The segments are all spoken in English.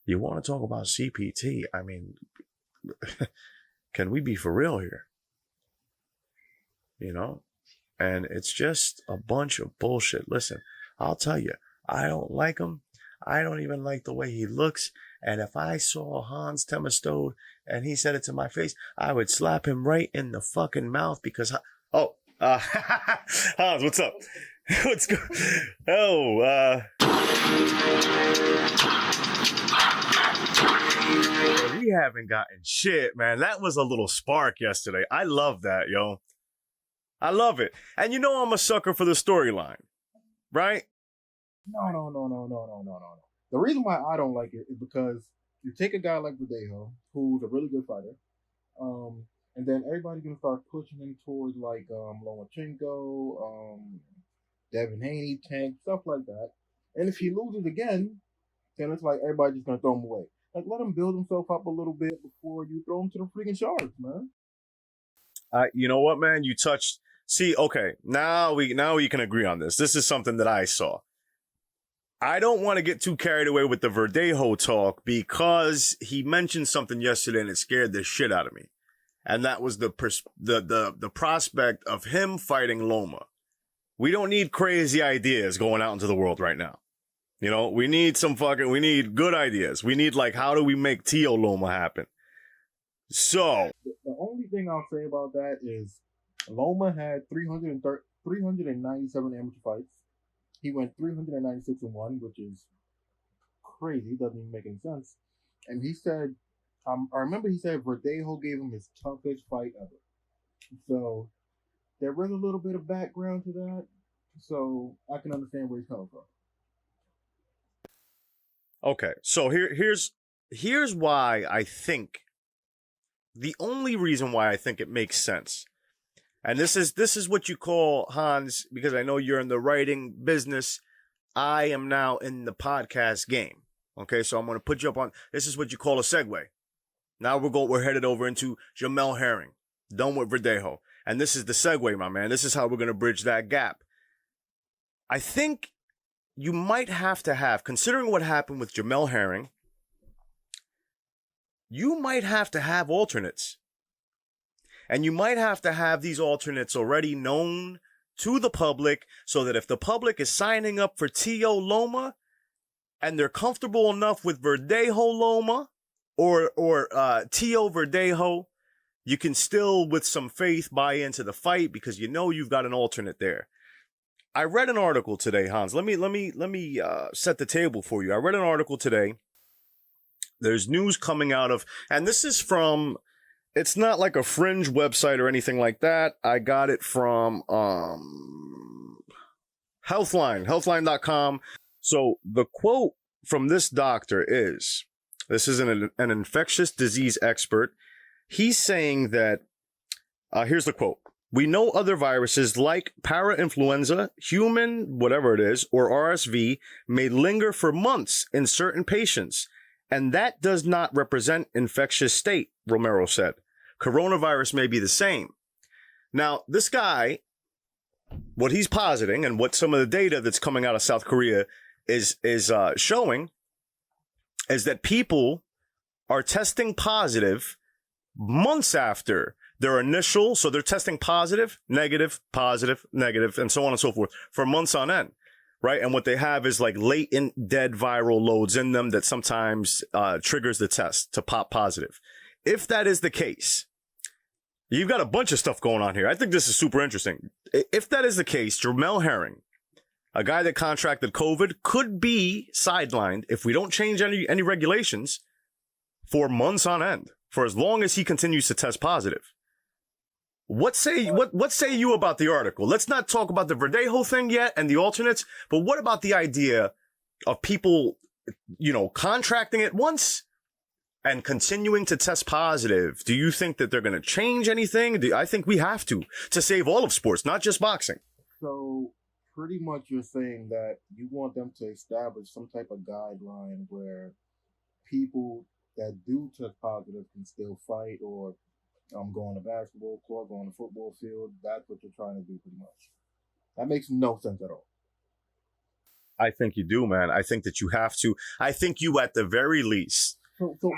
You want to talk about CPT? I mean, can we be for real here? You know? And it's just a bunch of bullshit. Listen, I'll tell you, I don't like him. I don't even like the way he looks. And if I saw Hans Themistode and he said it to my face, I would slap him right in the fucking mouth because, Hans, what's up? What's good? We haven't gotten shit, man. That was a little spark yesterday. I love that, yo. I love it. And you know I'm a sucker for the storyline, right? No. The reason why I don't like it is because you take a guy like Verdejo, who's a really good fighter, and then everybody's gonna start pushing him towards like Lomachenko, Devin Haney, Tank, stuff like that. And if he loses again, then it's like everybody's just gonna throw him away. Like, let him build himself up a little bit before you throw him to the freaking sharks, man. You know what, man? You touched. See, okay, now we can agree on this. This is something that I saw. I don't want to get too carried away with the Verdejo talk because he mentioned something yesterday and it scared the shit out of me. And that was the prospect of him fighting Loma. We don't need crazy ideas going out into the world right now. You know, we need good ideas. We need, like, how do we make Tio Loma happen? So the only thing I'll say about that is Loma had 397 amateur fights. He went 396-1, which is crazy. Doesn't even make any sense. And he said, I remember he said Verdejo gave him his toughest fight ever. So there was a little bit of background to that. So I can understand where he's coming from. Okay, so here's why I think, the only reason why I think it makes sense. And this is what you call, Hans, because I know you're in the writing business. I am now in the podcast game. Okay, so I'm going to put you up on, this is what you call a segue. Now we're headed over into Jamel Herring, done with Verdejo. And this is the segue, my man. This is how we're going to bridge that gap. I think you might have to have, considering what happened with Jamel Herring, you might have to have alternates. And you might have to have these alternates already known to the public so that if the public is signing up for Tio Loma and they're comfortable enough with Verdejo Loma or Tio Verdejo, you can still, with some faith, buy into the fight because you know you've got an alternate there. I read an article today, Hans. Let me set the table for you. I read an article today. There's news coming out of, and this is from, it's not like a fringe website or anything like that. I got it from healthline.com. So the quote from this doctor is, this is an infectious disease expert. He's saying that, here's the quote. We know other viruses like parainfluenza, human, whatever it is, or RSV may linger for months in certain patients. And that does not represent infectious state, Romero said. Coronavirus may be the same. Now, this guy, what he's positing and what some of the data that's coming out of South Korea is showing is that people are testing positive months after their initial, so they're testing positive, negative, and so on and so forth for months on end, right? And what they have is like latent dead viral loads in them that sometimes triggers the test to pop positive. If that is the case, you've got a bunch of stuff going on here. I think this is super interesting. If that is the case, Jamel Herring, a guy that contracted COVID, could be sidelined if we don't change any regulations for months on end, for as long as he continues to test positive. What say you about the article? Let's not talk about the Verdejo thing yet and the alternates, but what about the idea of people, contracting it once and continuing to test positive? Do you think that they're going to change anything? I think we have to save all of sports, not just boxing. So pretty much you're saying that you want them to establish some type of guideline where people that do test positive can still fight or go on a basketball court, go on a football field. That's what you're trying to do pretty much. That makes no sense at all. I think you do, man. I think that you have to. I think you, at the very least,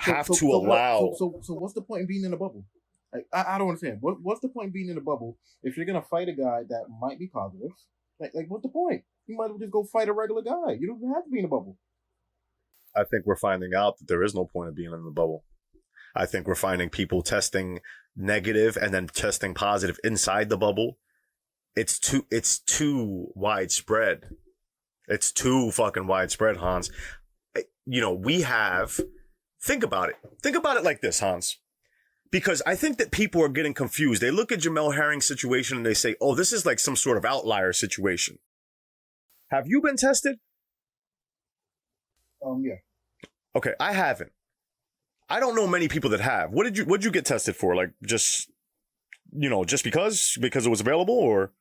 have to allow. So what's the point in being in a bubble? Like, I don't understand. What's the point in being in a bubble if you're gonna fight a guy that might be positive? Like what's the point? You might as well just go fight a regular guy. You don't have to be in a bubble. I think we're finding out that there is no point of being in the bubble. I think we're finding people testing negative and then testing positive inside the bubble. It's too widespread. It's too fucking widespread, Hans. You know, think about it. Think about it like this, Hans. Because I think that people are getting confused. They look at Jamel Herring's situation and they say, oh, this is like some sort of outlier situation. Have you been tested? Yeah. Okay, I haven't. I don't know many people that have. What'd you get tested for? Like, just because it was available, or?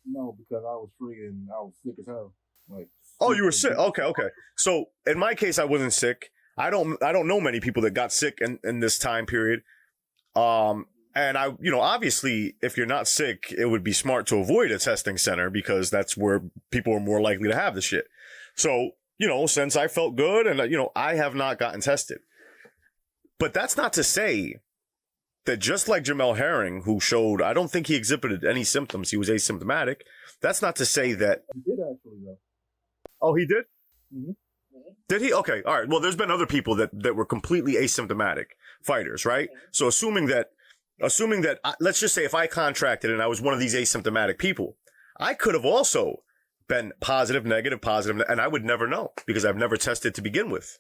No, because I was free and I was sick as hell. Like, oh, you were sick. Okay. So in my case, I wasn't sick. I don't know many people that got sick in this time period. And obviously, if you're not sick, it would be smart to avoid a testing center because that's where people are more likely to have the shit. So, since I felt good and, I have not gotten tested. But that's not to say that just like Jamel Herring, who showed, I don't think he exhibited any symptoms. He was asymptomatic. That's not to say that. He did actually, though. Oh, he did? Mm-hmm. Did he? Okay. All right. Well, there's been other people that were completely asymptomatic fighters, right? So assuming that, let's just say if I contracted and I was one of these asymptomatic people, I could have also been positive, negative, positive, and I would never know because I've never tested to begin with.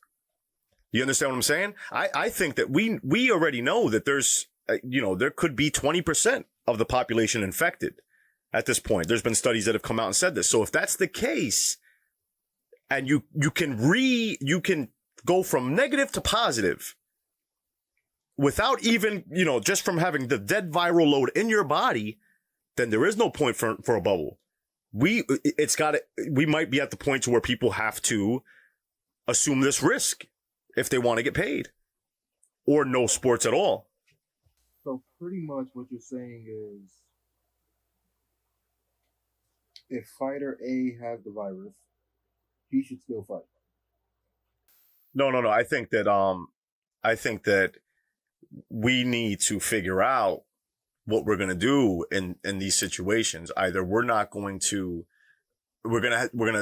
You understand what I'm saying? I think that we already know that there's, there could be 20% of the population infected at this point. There's been studies that have come out and said this. So if that's the case, and you can go from negative to positive without even, just from having the dead viral load in your body, then there is no point for a bubble. We might be at the point to where people have to assume this risk if they want to get paid or no sports at all. So pretty much what you're saying is if fighter A has the virus, he should still fight. No. I think that we need to figure out what we're going to do in these situations. Either we're going to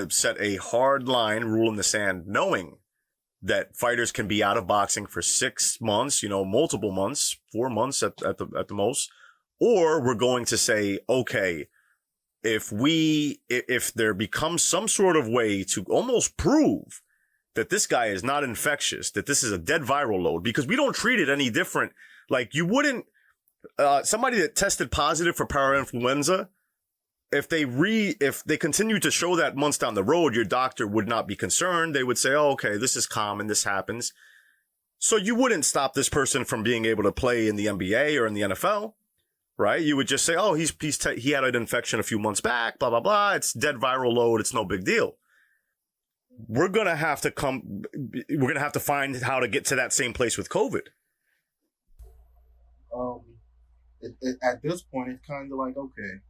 set a hard line rule in the sand, knowing that fighters can be out of boxing for 6 months, multiple months, 4 months at the most, or we're going to say, okay, if there becomes some sort of way to almost prove that this guy is not infectious, that this is a dead viral load, because we don't treat it any different. Like you wouldn't, somebody that tested positive for parainfluenza, if they continue to show that months down the road, your doctor would not be concerned. They would say, oh, okay, this is common. This happens. So you wouldn't stop this person from being able to play in the NBA or in the NFL. Right? You would just say, oh, he had an infection a few months back, blah, blah, blah. It's dead viral load. It's no big deal. We're going to have to find how to get to that same place with COVID. At this point, it's kind of like, okay.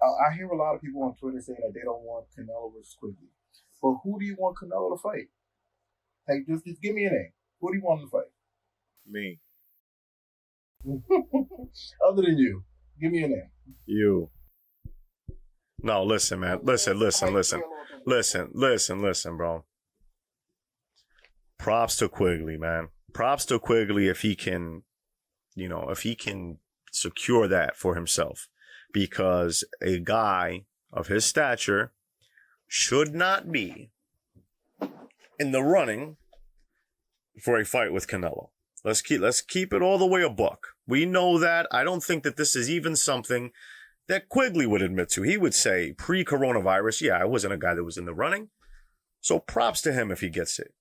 I hear a lot of people on Twitter saying that they don't want Canelo versus Quigley. But who do you want Canelo to fight? Hey, just give me a name. Who do you want him to fight? Me. Other than you, give me a name. You. No, listen, man. Listen, bro. Props to Quigley, man. Props to Quigley if he can secure that for himself. Because a guy of his stature should not be in the running for a fight with Canelo. Let's keep it all the way a buck. We know that. I don't think that this is even something that Quigley would admit to. He would say pre-coronavirus, yeah, I wasn't a guy that was in the running. So props to him if he gets it.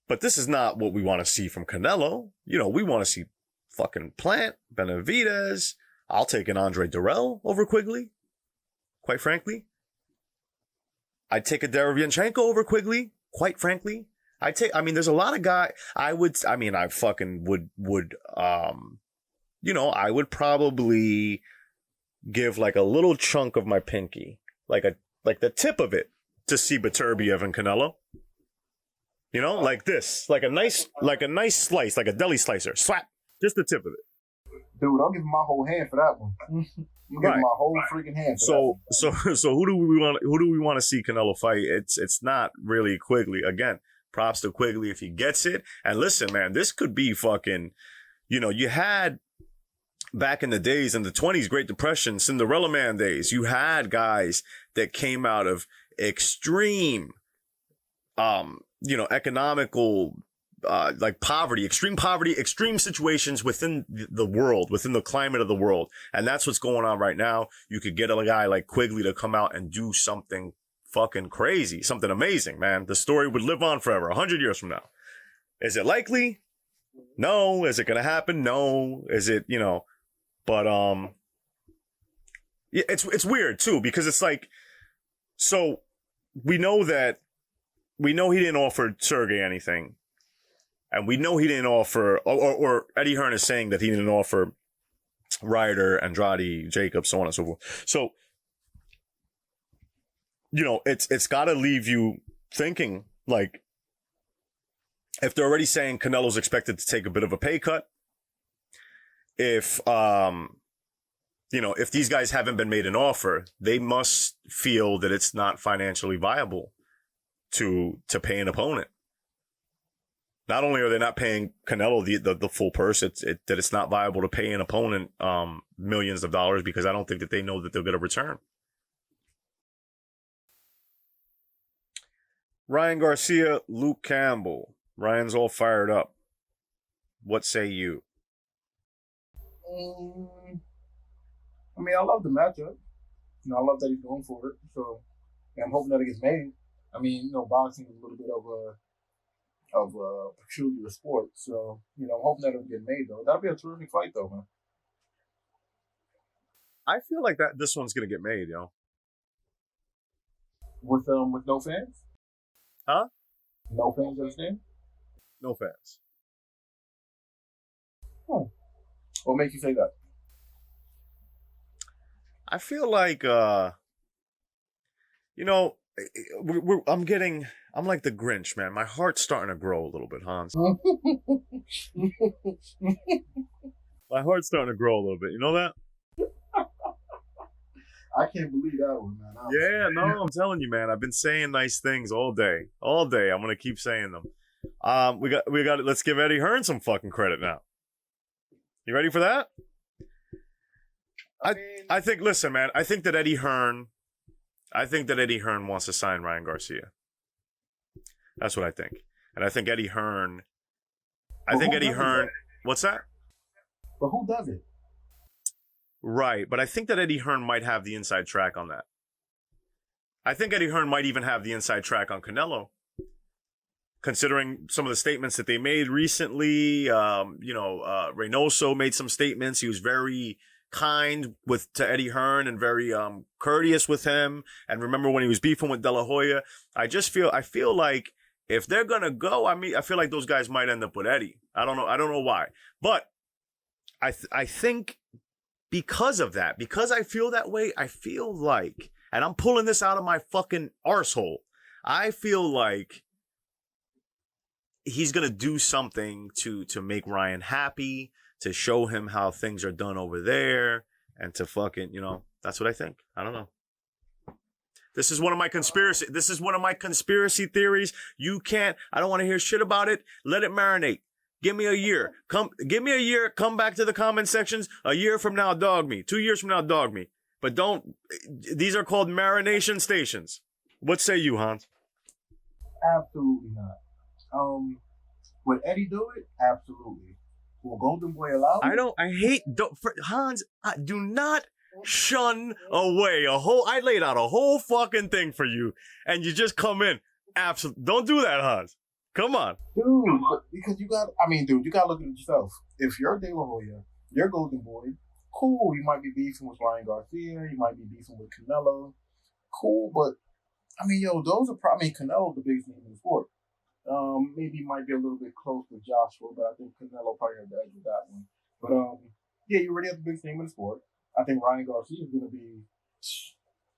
But this is not what we want to see from Canelo. We want to see fucking Plant, Benavidez. I'll take an Andre Durrell over Quigley. Quite frankly. I'd take a Derevyanchenko over Quigley. Quite frankly. There's a lot of guys. I would probably give like a little chunk of my pinky like the tip of it to see Beterbiev and Canelo. You know, like this, like a nice slice, like a deli slicer. Slap, just the tip of it. Dude, I'll give him my whole hand for that one. I'm giving my whole freaking hand. For so who do we want to see Canelo fight? It's not really Quigley. Again, props to Quigley if he gets it. And listen, man, this could be fucking. You know, you had back in the days in the 20s, Great Depression, Cinderella Man days. You had guys that came out of extreme, economical. Like extreme poverty, extreme situations within the world, within the climate of the world. And that's what's going on right now. You could get a guy like Quigley to come out and do something fucking crazy, something amazing, man. The story would live on forever, 100 years from now. Is it likely? No. Is it going to happen? No. Is it, but, yeah, it's weird too, because it's like, so we know he didn't offer Sergey anything. And we know he didn't offer, or Eddie Hearn is saying that he didn't offer Ryder, Andrade, Jacobs, so on and so forth. So, it's got to leave you thinking, like, if they're already saying Canelo's expected to take a bit of a pay cut, if these guys haven't been made an offer, they must feel that it's not financially viable to pay an opponent. Not only are they not paying Canelo the full purse, that it's not viable to pay an opponent millions of dollars, because I don't think that they know that they'll get a return. Ryan Garcia, Luke Campbell. Ryan's all fired up. What say you? I mean, I love the matchup. I love that he's going for it. So I'm hoping that it gets made. I mean, boxing is a little bit of a peculiar sport. So, I'm hoping that it'll get made, though. That'll be a terrific fight, though, man. I feel like this one's going to get made, With no fans? Huh? No fans, understand? No fans. What makes you say that? I feel like, I'm like the Grinch, man. My heart's starting to grow a little bit, Hans. My heart's starting to grow a little bit. You know that? I can't believe that one, man. Yeah, no, I'm telling you, man. I've been saying nice things all day. All day. I'm gonna keep saying them. We got it. Let's give Eddie Hearn some fucking credit now. You ready for that? I think. Listen, man. I think that Eddie Hearn wants to sign Ryan Garcia. That's what I think. And I think Eddie Hearn. What's that? But who does it? Right, but I think that Eddie Hearn might have the inside track on that. I think Eddie Hearn might even have the inside track on Canelo, considering some of the statements that they made recently. Reynoso made some statements. He was very kind to Eddie Hearn and very courteous with him. And remember when he was beefing with De La Hoya? I feel like if they're gonna go, I feel like those guys might end up with Eddie. I don't know why, but I think. Because of that, because I feel that way, I feel like, and I'm pulling this out of my fucking arsehole, I feel like he's going to do something to make Ryan happy, to show him how things are done over there, and to fucking, that's what I think. I don't know. This is one of my conspiracy theories. I don't want to hear shit about it. Let it marinate. Give me a year. Come back to the comment sections. A year from now, dog me. 2 years from now, dog me. But these are called marination stations. What say you, Hans? Absolutely not. Would Eddie do it? Absolutely. Will Golden Boy allow it? Hans, do not shun away I laid out a whole fucking thing for you, and you just come in. Absolutely. Don't do that, Hans. Come on. Dude, because you gotta look at it yourself. If you're De La Hoya, you're Golden Boy, cool, you might be beefing with Ryan Garcia, you might be beefing with Canelo, cool, but, Canelo's the biggest name in the sport. Maybe he might be a little bit close with Joshua, but I think Canelo probably has the edge with that one. But, you already have the biggest name in the sport. I think Ryan Garcia is going to be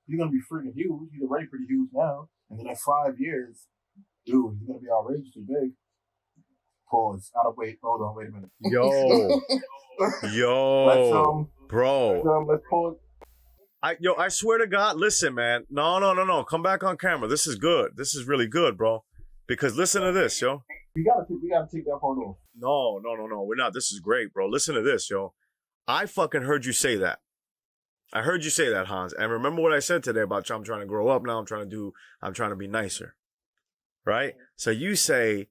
He's gonna be freaking huge. He's already pretty huge now. And then in 5 years, dude, he's gonna be outrageously big. Pause. Out of wait. Hold on. Wait a minute. Yo, bro. Let's pause. I swear to God, listen, man. No. Come back on camera. This is good. This is really good, bro. Because listen to this, yo. We gotta take that part off. No. We're not. This is great, bro. Listen to this, yo. I fucking heard you say that. I heard you say that, Hans. And remember what I said today about I'm trying to grow up now. I'm trying to be nicer. Right? So you say,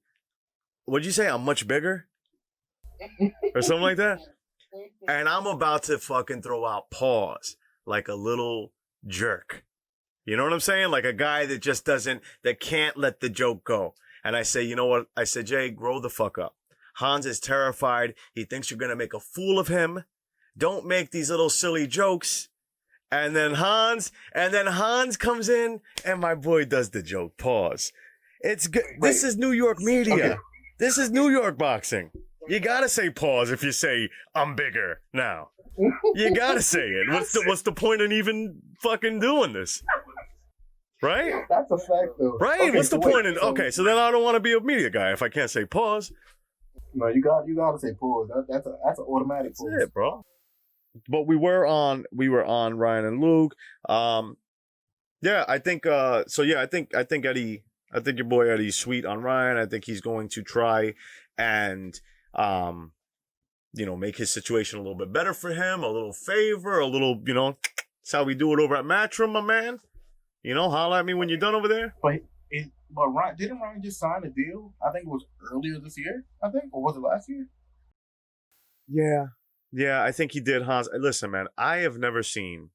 what'd you say? I'm much bigger? Or something like that? And I'm about to fucking throw out pause like a little jerk. You know what I'm saying? Like a guy that just that can't let the joke go. And I say, you know what? I said, Jay, grow the fuck up. Hans is terrified. He thinks you're going to make a fool of him. Don't make these little silly jokes. And then Hans comes in and my boy does the joke. Pause. It's good. This is New York media. Okay. This is New York boxing. You gotta say pause if you say I'm bigger now. You gotta say it. What's the point in even fucking doing this? Right? That's a fact though. Right? Okay, what's the point in so then I don't want to be a media guy if I can't say pause. No, you gotta say pause. That's an automatic pause. That's it, bro. But we were on Ryan and Luke. Yeah, I think I think Eddie, I think your boy Eddie's sweet on Ryan. I think he's going to try and make his situation a little bit better for him, a little favor, a little, that's how we do it over at Matchroom, my man. Holla at me when you're done over there. But Ryan, didn't Ryan just sign a deal? I think it was earlier this year, or was it last year? Yeah, I think he did, Hans. Listen, man, I have never seen,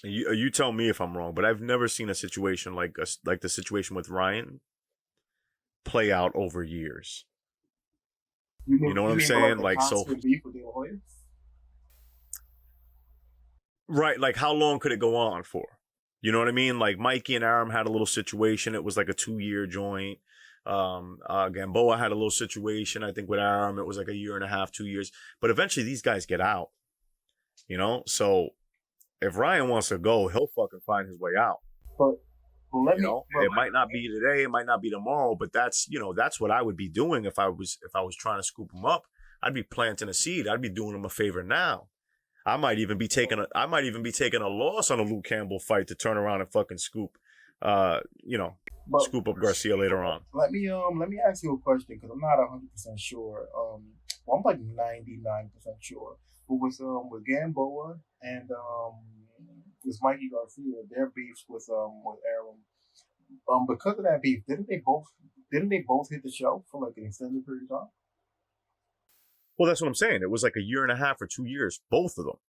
you tell me if I'm wrong, but I've never seen a situation like the situation with Ryan play out over years. You know what I'm saying? Like so. Beef with the Warriors? Right, like how long could it go on for? You know what I mean? Like Mikey and Aram had a little situation. It was like a 2-year joint. Gamboa had a little situation. I think with Aram, it was like 1.5 years, 2 years. But eventually these guys get out. So if Ryan wants to go, he'll fucking find his way out. But it might not be today, it might not be tomorrow, but that's what I would be doing if I was trying to scoop him up. I'd be planting a seed. I'd be doing him a favor now. I might even be taking a loss on a Luke Campbell fight to turn around and fucking scoop up Garcia later on. Let me ask you a question because I'm not 100% sure. I'm like 99% sure. But with Gamboa and with Mikey Garcia, their beefs with Aram. Because of that beef, didn't they both hit the show for like an extended period of time? Well, that's what I'm saying. It was like 1.5 years or 2 years, both of them.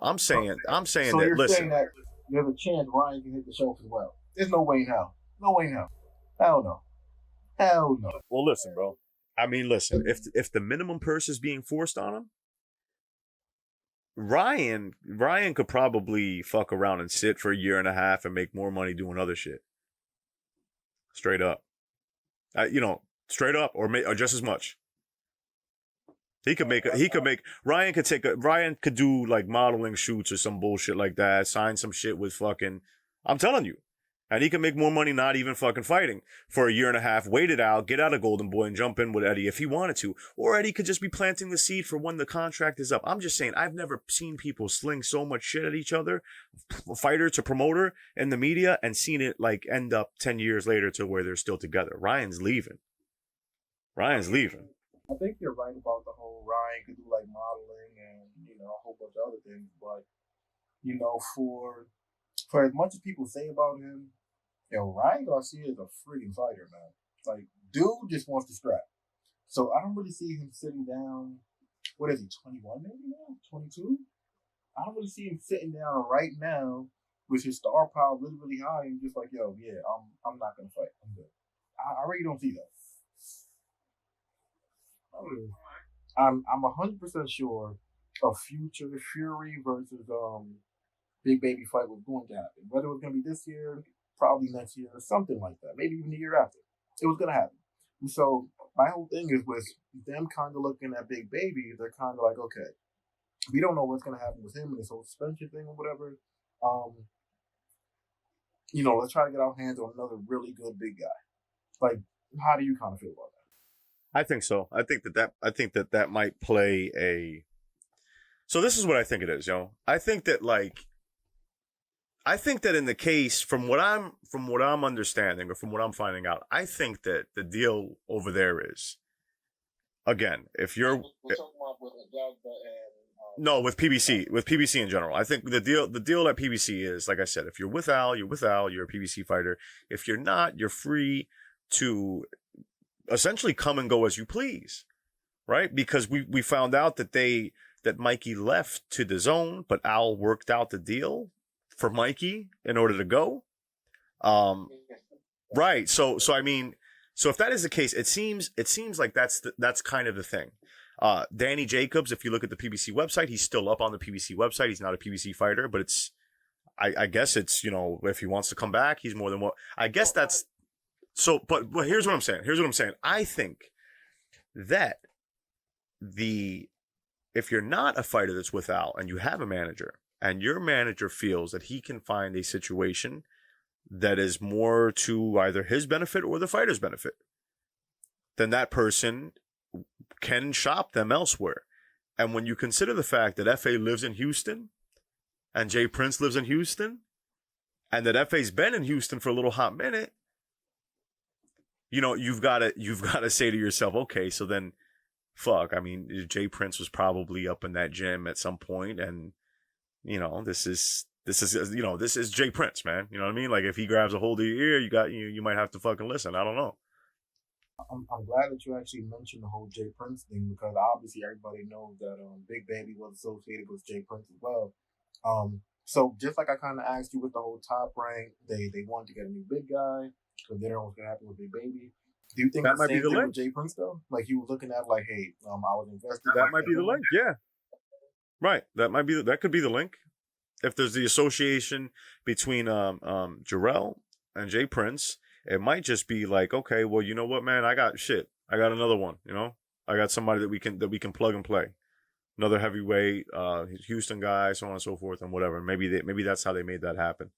I'm saying so that. You're listen, saying that there's a chance Ryan can hit the show as well. There's no way now. No way now. Hell no. Well, listen, bro. I mean, listen. If the minimum purse is being forced on him, Ryan could probably fuck around and sit for 1.5 years and make more money doing other shit. Straight up. Straight up or just as much. Ryan could do like modeling shoots or some bullshit like that, sign some shit with fucking, I'm telling you. And he can make more money not even fucking fighting for 1.5 years, wait it out, get out of Golden Boy and jump in with Eddie if he wanted to. Or Eddie could just be planting the seed for when the contract is up. I'm just saying, I've never seen people sling so much shit at each other, fighter to promoter in the media, and seen it like end up 10 years later to where they're still together. Ryan's leaving. I think you're right about the whole Ryan could do like modeling and a whole bunch of other things, but for as much as people say about him, Ryan Garcia is a freaking fighter, man. Like, dude just wants to scrap. So I don't really see him sitting down. What is he, 21 maybe now? 22? I don't really see him sitting down right now with his star power really, really high and just like, I'm not gonna fight. I'm good. I really don't see that. I'm 100% sure a future Fury versus Big Baby fight was going to happen. Whether it was going to be this year, probably next year, or something like that. Maybe even the year after. It was going to happen. And so my whole thing is with them kind of looking at Big Baby, they're kind of like, okay, we don't know what's going to happen with him and this whole suspension thing or whatever. let's try to get our hands on another really good big guy. Like, how do you kind of feel about that? I think so. I think that might play a. So this is what I think it is, I think that in the case from what I'm understanding or from what I'm finding out, I think that the deal over there is, again, if you're We're talking about with Ajagba and no, with PBC in general. I think the deal at PBC is, like I said, if you're with Al, you're a PBC fighter. If you're not, you're free to essentially come and go as you please, right? Because we found out that Mikey left to the zone, but Al worked out the deal for Mikey in order to go. Right. So I mean, so if that is the case, it seems like that's kind of the thing. Danny Jacobs, if you look at the PBC website, he's still up on the PBC website. He's not a PBC fighter, but I guess it's, if he wants to come back, he's more than what, I guess that's, so, but here's what I'm saying. I think that if you're not a fighter that's with Al and you have a manager and your manager feels that he can find a situation that is more to either his benefit or the fighter's benefit, then that person can shop them elsewhere. And when you consider the fact that Efe lives in Houston and Jay Prince lives in Houston and that Efe's been in Houston for a little hot minute, you've got to say to yourself, okay, so then fuck, I mean, Jay Prince was probably up in that gym at some point, and this is Jay Prince, man. You know what I mean? Like, if he grabs a hold of your ear, you might have to fucking listen. I don't know. I'm glad that you actually mentioned the whole Jay Prince thing, because obviously everybody knows that Big Baby was associated with Jay Prince as well. So just like I kind of asked you with the whole Top Rank, they wanted to get a new big guy, but they don't know what's gonna happen with Big Baby. Do you think that might be the link with Jay Prince though? Like, he was looking at, like, hey, I was invested. That might be the link. Yeah, right. That could be the link. If there's the association between Jarrell and Jay Prince, it might just be like, okay, well, you know what, man, I got another one. I got somebody that we can plug and play. Another heavyweight, Houston guy, so on and so forth, and whatever. Maybe that's how they made that happen.